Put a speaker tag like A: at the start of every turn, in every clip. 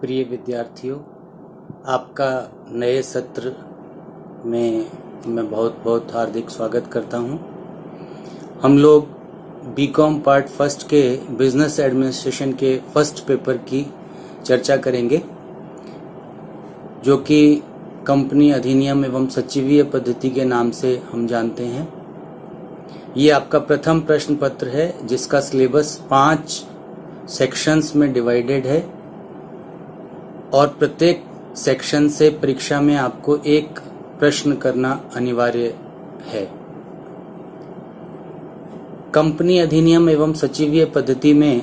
A: प्रिय विद्यार्थियों, आपका नए सत्र में मैं बहुत बहुत हार्दिक स्वागत करता हूं। हम लोग बीकॉम पार्ट फर्स्ट के बिजनेस एडमिनिस्ट्रेशन के फर्स्ट पेपर की चर्चा करेंगे, जो कि कंपनी अधिनियम एवं सचिवीय पद्धति के नाम से हम जानते हैं। ये आपका प्रथम प्रश्न पत्र है, जिसका सिलेबस 5 सेक्शंस में डिवाइडेड है और प्रत्येक सेक्शन से परीक्षा में आपको एक प्रश्न करना अनिवार्य है। कंपनी अधिनियम एवं सचिवीय पद्धति में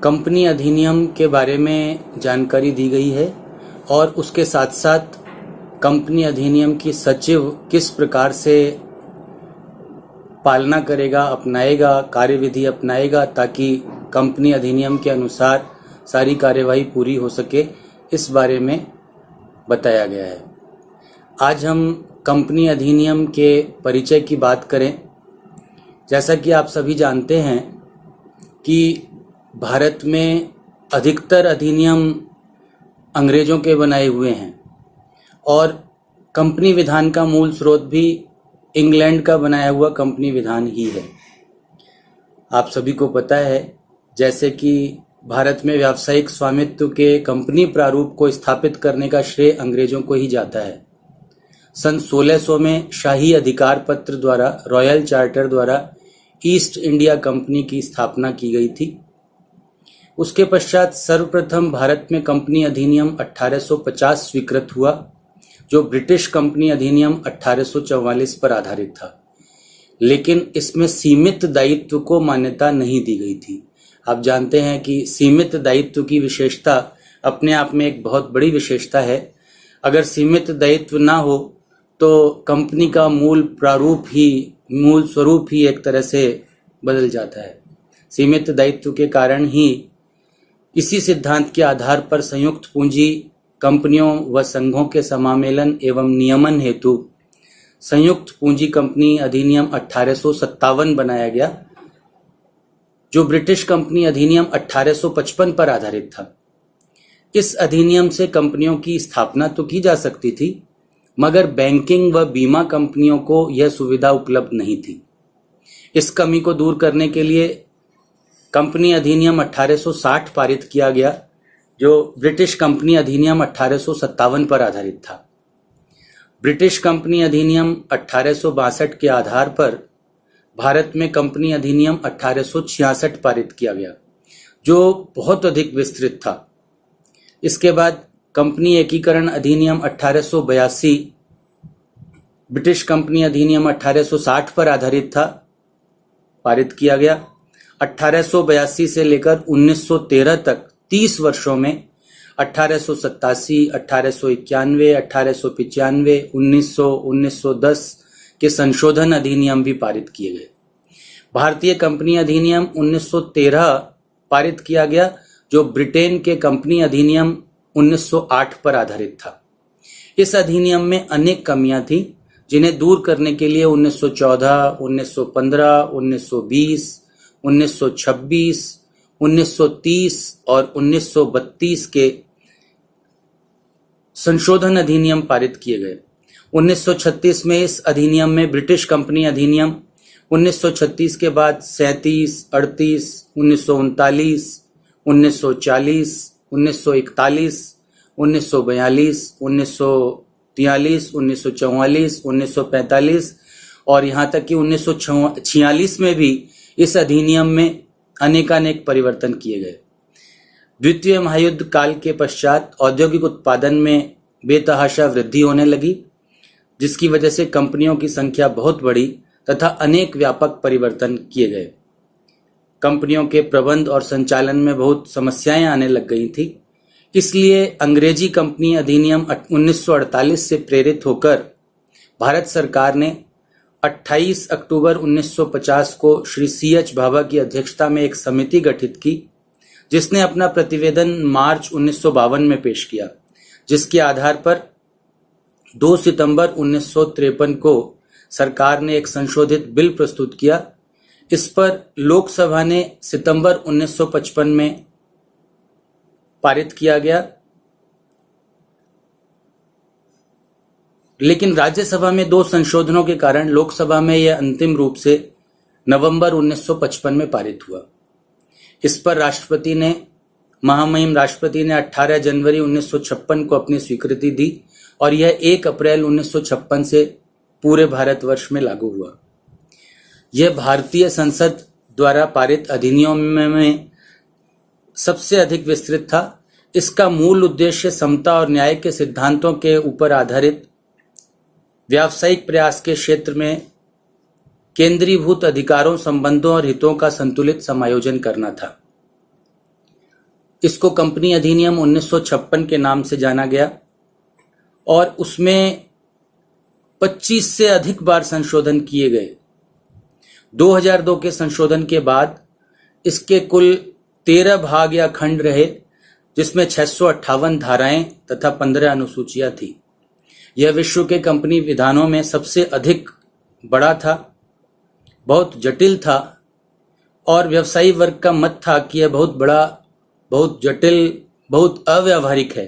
A: कंपनी अधिनियम के बारे में जानकारी दी गई है और उसके साथ साथ कंपनी अधिनियम की सचिव किस प्रकार से पालना करेगा, अपनाएगा, कार्यविधि अपनाएगा, ताकि कंपनी अधिनियम के अनुसार सारी कार्यवाही पूरी हो सके, इस बारे में बताया गया है। आज हम कंपनी अधिनियम के परिचय की बात करें। जैसा कि आप सभी जानते हैं कि भारत में अधिकतर अधिनियम अंग्रेजों के बनाए हुए हैं और कंपनी विधान का मूल स्रोत भी इंग्लैंड का बनाया हुआ कंपनी विधान ही है। आप सभी को पता है, जैसे कि भारत में व्यावसायिक स्वामित्व के कंपनी प्रारूप को स्थापित करने का श्रेय अंग्रेजों को ही जाता है। सन 1600 में शाही अधिकार पत्र द्वारा, रॉयल चार्टर द्वारा ईस्ट इंडिया कंपनी की स्थापना की गई थी। उसके पश्चात सर्वप्रथम भारत में कंपनी अधिनियम 1850 स्वीकृत हुआ, जो ब्रिटिश कंपनी अधिनियम 1844 पर आधारित था, लेकिन इसमें सीमित दायित्व को मान्यता नहीं दी गई थी। आप जानते हैं कि सीमित दायित्व की विशेषता अपने आप में एक बहुत बड़ी विशेषता है। अगर सीमित दायित्व ना हो तो कंपनी का मूल स्वरूप ही एक तरह से बदल जाता है। सीमित दायित्व के कारण ही इसी सिद्धांत के आधार पर संयुक्त पूंजी कंपनियों व संघों के समामेलन एवं नियमन हेतु संयुक्त पूंजी कंपनी अधिनियम 1857 बनाया गया, जो ब्रिटिश कंपनी अधिनियम 1855 पर आधारित था। इस अधिनियम से कंपनियों की स्थापना तो की जा सकती थी, मगर बैंकिंग व बीमा कंपनियों को यह सुविधा उपलब्ध नहीं थी। इस कमी को दूर करने के लिए कंपनी अधिनियम 1860 पारित किया गया, जो ब्रिटिश कंपनी अधिनियम 1857 पर आधारित था। ब्रिटिश कंपनी अधिनियम 1862 के आधार पर भारत में कंपनी अधिनियम 1866 पारित किया गया, जो बहुत अधिक विस्तृत था। इसके बाद कंपनी एकीकरण अधिनियम 1882 ब्रिटिश कंपनी अधिनियम 1860 पर आधारित था, पारित किया गया। 1882 से लेकर 1913 तक 30 वर्षों में 1887, 1891, 1895, 1900, 1910 के संशोधन अधिनियम भी पारित किए गए। भारतीय कंपनी अधिनियम 1913 पारित किया गया, जो ब्रिटेन के कंपनी अधिनियम 1908 पर आधारित था। इस अधिनियम में अनेक कमियां थीं, जिन्हें दूर करने के लिए 1914, 1915, 1920, 1926, 1930 और 1932 के संशोधन अधिनियम पारित किए गए। 1936 में इस अधिनियम में ब्रिटिश कंपनी अधिनियम, 1936 के बाद 37, 38, 1939, 1940, 1941, 1942, 1943, 1944, 1945 और यहाँ तक कि 1946 में भी इस अधिनियम में अनेकानेक परिवर्तन किए गए। द्वितीय महायुद्ध काल के पश्चात औद्योगिक उत्पादन में बेतहाशा वृद्धि होने लगी, जिसकी वजह से कंपनियों की संख्या बहुत बढ़ी तथा अनेक व्यापक परिवर्तन किए गए। कंपनियों के प्रबंध और संचालन में बहुत समस्याएं आने लग गई थी। इसलिए अंग्रेजी कंपनी अधिनियम 1948 से प्रेरित होकर भारत सरकार ने 28 अक्टूबर 1950 को श्री C.H. भाभा की अध्यक्षता में एक समिति गठित की, जिसने अपना प्रतिवेदन मार्च 1952 में पेश किया, जिसके आधार पर 2 सितंबर 1953 को सरकार ने एक संशोधित बिल प्रस्तुत किया। इस पर लोकसभा ने सितंबर 1955 में पारित किया गया, लेकिन राज्यसभा में 2 संशोधनों के कारण लोकसभा में यह अंतिम रूप से नवंबर 1955 में पारित हुआ। इस पर महामहिम राष्ट्रपति ने 18 जनवरी 1956 को अपनी स्वीकृति दी और यह 1 अप्रैल 1956 से पूरे भारतवर्ष में लागू हुआ। यह भारतीय संसद द्वारा पारित अधिनियम में सबसे अधिक विस्तृत था। इसका मूल उद्देश्य समता और न्याय के सिद्धांतों के ऊपर आधारित व्यावसायिक प्रयास के क्षेत्र में केंद्रीभूत अधिकारों, संबंधों और हितों का संतुलित समायोजन करना था। इसको कंपनी अधिनियम 1956 के नाम से जाना गया और उसमें 25 से अधिक बार संशोधन किए गए। 2002 के संशोधन के बाद इसके कुल 13 भाग या खंड रहे, जिसमें 658 धाराएं तथा 15 अनुसूचियां थी। यह विश्व के कंपनी विधानों में सबसे अधिक बड़ा था, बहुत जटिल था और व्यवसायी वर्ग का मत था कि यह बहुत बड़ा, बहुत जटिल, बहुत अव्यावहारिक है।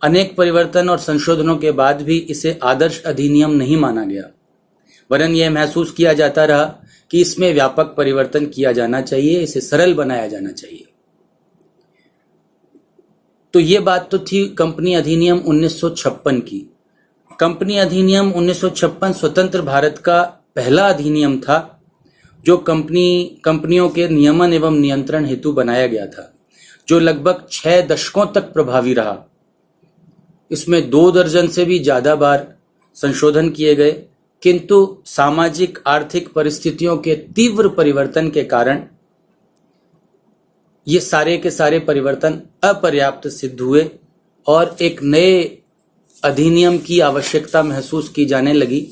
A: अनेक परिवर्तन और संशोधनों के बाद भी इसे आदर्श अधिनियम नहीं माना गया, वरन यह महसूस किया जाता रहा कि इसमें व्यापक परिवर्तन किया जाना चाहिए, इसे सरल बनाया जाना चाहिए। तो ये बात तो थी कंपनी अधिनियम 1956 की। कंपनी अधिनियम 1956 स्वतंत्र भारत का पहला अधिनियम था जो कंपनियों के नियमन एवं नियंत्रण हेतु बनाया गया था, जो लगभग 6 दशकों तक प्रभावी रहा। इसमें 2 दर्जन से भी ज्यादा बार संशोधन किए गए, किंतु सामाजिक आर्थिक परिस्थितियों के तीव्र परिवर्तन के कारण ये सारे के सारे परिवर्तन अपर्याप्त सिद्ध हुए और एक नए अधिनियम की आवश्यकता महसूस की जाने लगी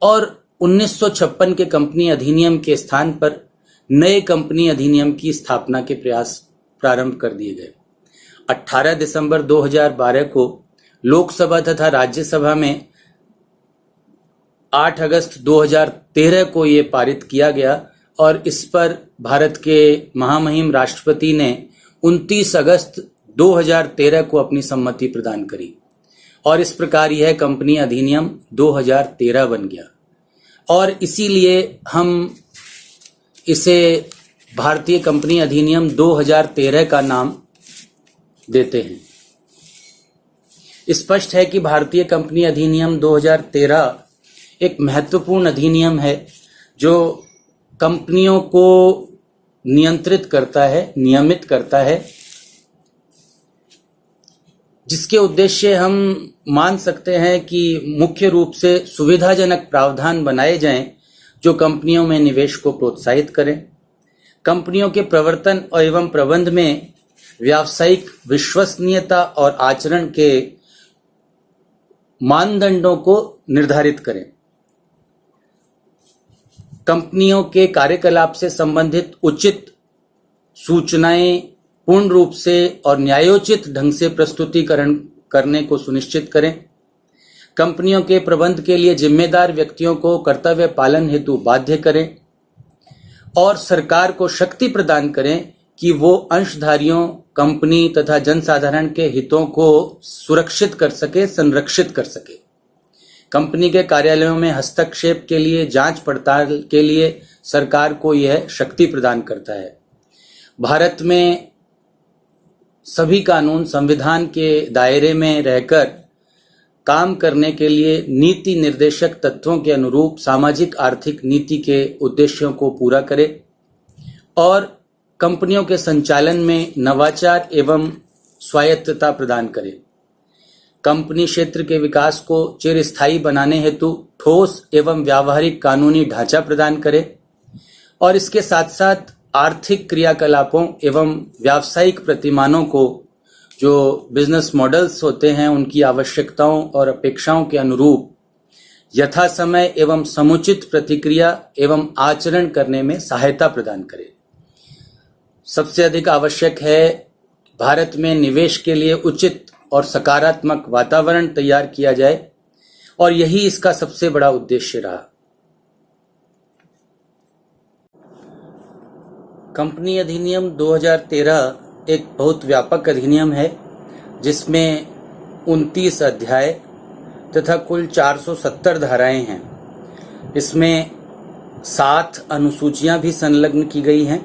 A: और 1956 के कंपनी अधिनियम के स्थान पर नए कंपनी अधिनियम की स्थापना के प्रयास प्रारंभ कर दिए गए। 18 दिसंबर 2012 को लोकसभा तथा राज्यसभा में 8 अगस्त 2013 को ये पारित किया गया और इस पर भारत के महामहिम राष्ट्रपति ने 29 अगस्त 2013 को अपनी सम्मति प्रदान करी और इस प्रकार यह कंपनी अधिनियम 2013 बन गया और इसीलिए हम इसे भारतीय कंपनी अधिनियम 2013 का नाम देते हैं। स्पष्ट है कि भारतीय कंपनी अधिनियम 2013 एक महत्वपूर्ण अधिनियम है जो कंपनियों को नियंत्रित करता है, नियमित करता है, जिसके उद्देश्य हम मान सकते हैं कि मुख्य रूप से सुविधाजनक प्रावधान बनाए जाएं जो कंपनियों में निवेश को प्रोत्साहित करें, कंपनियों के प्रवर्तन एवं प्रबंध में व्यावसायिक विश्वसनीयता और आचरण के मानदंडों को निर्धारित करें, कंपनियों के कार्यकलाप से संबंधित उचित सूचनाएं पूर्ण रूप से और न्यायोचित ढंग से प्रस्तुतिकरण करने को सुनिश्चित करें, कंपनियों के प्रबंध के लिए जिम्मेदार व्यक्तियों को कर्तव्य पालन हेतु बाध्य करें और सरकार को शक्ति प्रदान करें कि वो अंशधारियों, कंपनी तथा जनसाधारण के हितों को सुरक्षित कर सके, संरक्षित कर सके। कंपनी के कार्यालयों में हस्तक्षेप के लिए, जांच पड़ताल के लिए सरकार को यह शक्ति प्रदान करता है। भारत में सभी कानून संविधान के दायरे में रहकर काम करने के लिए नीति निर्देशक तत्वों के अनुरूप सामाजिक आर्थिक नीति के उद्देश्यों को पूरा करे और कंपनियों के संचालन में नवाचार एवं स्वायत्तता प्रदान करे। कंपनी क्षेत्र के विकास को चिरस्थायी बनाने हेतु ठोस एवं व्यावहारिक कानूनी ढांचा प्रदान करे और इसके साथ साथ आर्थिक क्रियाकलापों एवं व्यावसायिक प्रतिमानों को, जो बिजनेस मॉडल्स होते हैं, उनकी आवश्यकताओं और अपेक्षाओं के अनुरूप यथा समय एवं समुचित प्रतिक्रिया एवं आचरण करने में सहायता प्रदान करे। सबसे अधिक आवश्यक है भारत में निवेश के लिए उचित और सकारात्मक वातावरण तैयार किया जाए और यही इसका सबसे बड़ा उद्देश्य रहा। कंपनी अधिनियम 2013 एक बहुत व्यापक अधिनियम है जिसमें 29 अध्याय तथा कुल 470 धाराएं हैं। इसमें 7 अनुसूचियां भी संलग्न की गई हैं।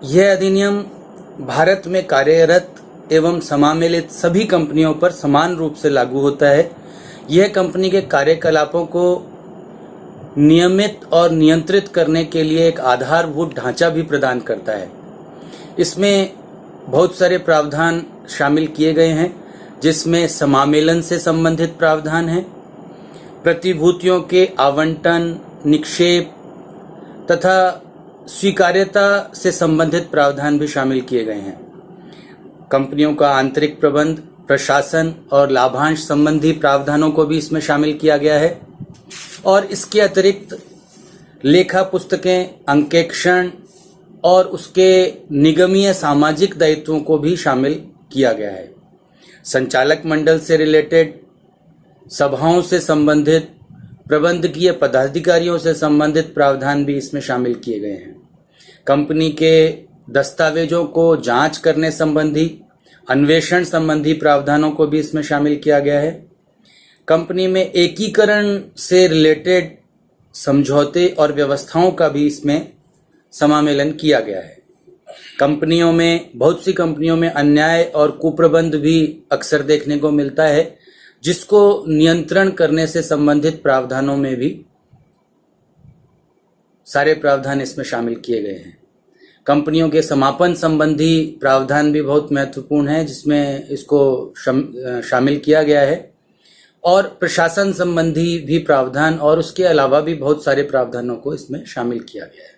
A: यह अधिनियम भारत में कार्यरत एवं समामेलित सभी कंपनियों पर समान रूप से लागू होता है। यह कंपनी के कार्यकलापों को नियमित और नियंत्रित करने के लिए एक आधारभूत ढांचा भी प्रदान करता है। इसमें बहुत सारे प्रावधान शामिल किए गए हैं, जिसमें समामेलन से संबंधित प्रावधान है, प्रतिभूतियों के आवंटन, निक्षेप तथा स्वीकार्यता से संबंधित प्रावधान भी शामिल किए गए हैं। कंपनियों का आंतरिक प्रबंध, प्रशासन और लाभांश संबंधी प्रावधानों को भी इसमें शामिल किया गया है और इसके अतिरिक्त लेखा पुस्तकें, अंकेक्षण और उसके निगमीय सामाजिक दायित्वों को भी शामिल किया गया है। संचालक मंडल से रिलेटेड, सभाओं से संबंधित, प्रबंधकीय पदाधिकारियों से संबंधित प्रावधान भी इसमें शामिल किए गए हैं। कंपनी के दस्तावेजों को जांच करने संबंधी, अन्वेषण संबंधी प्रावधानों को भी इसमें शामिल किया गया है। कंपनी में एकीकरण से रिलेटेड समझौते और व्यवस्थाओं का भी इसमें समामेलन किया गया है। कंपनियों में, बहुत सी कंपनियों में अन्याय और कुप्रबंध भी अक्सर देखने को मिलता है, जिसको नियंत्रण करने से संबंधित प्रावधानों में भी सारे प्रावधान इसमें शामिल किए गए हैं। कंपनियों के समापन संबंधी प्रावधान भी बहुत महत्वपूर्ण है, जिसमें इसको शामिल किया गया है और प्रशासन संबंधी भी प्रावधान और उसके अलावा भी बहुत सारे प्रावधानों को इसमें शामिल किया गया है।